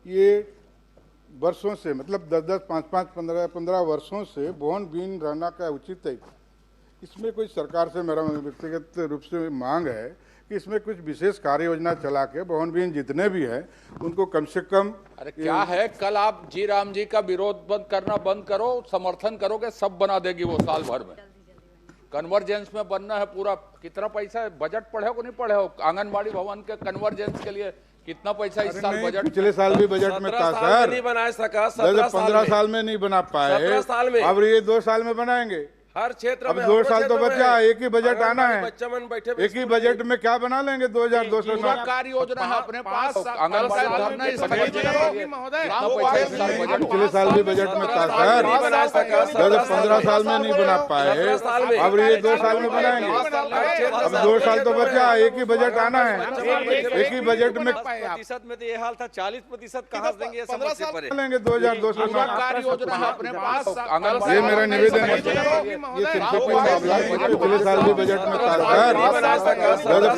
ये वर्षों से, मतलब 10-10, 5-5, 15-15 वर्षों से बोहन बीन रहना का उचित है। इसमें कोई सरकार से मेरा व्यक्तिगत रूप से मांग है कि इसमें कुछ विशेष कार्य योजना चला के बोहन बीन जितने भी हैं उनको कम से कम। अरे क्या है, कल आप जी राम जी का विरोध करना बंद करो, समर्थन करोगे, सब बना देगी वो साल भर में। कन्वर्जेंस में बनना है पूरा। कितना पैसा है, बजट पढ़े हो नहीं पढ़े हो? आंगनबाड़ी भवन के कन्वर्जेंस के लिए कितना पैसा इस साल बजट? पिछले साल भी बजट में था सर, नहीं बना सका। 15 साल में नहीं बना पाए, 17 साल में। अब ये 2 साल में बनाएंगे। हर क्षेत्र अब में 2 साल तो बचा, एक ही बजट आना है। बैठे एक ही बजट में क्या बना लेंगे? 2200 पूरा कार्य योजना है अपने पास। आंगनबाड़ी भवन नहीं, पिछले साल भी बजट में था सर, 15 साल में नहीं बना पाए, अब ये 2 साल में बनाएंगे। अब 2 साल तो बचा, एक ही बजट आना है। एक ही बजट में प्रतिशत में तो ये हाल था, 40% कहाँ से देंगे? ये समझ से परे लेंगे 2200 पूरा कार्य योजना है अपने पास। ये मेरा निवेदन है। ये सिर्फ पिछले साल भी बजट में था सर, 15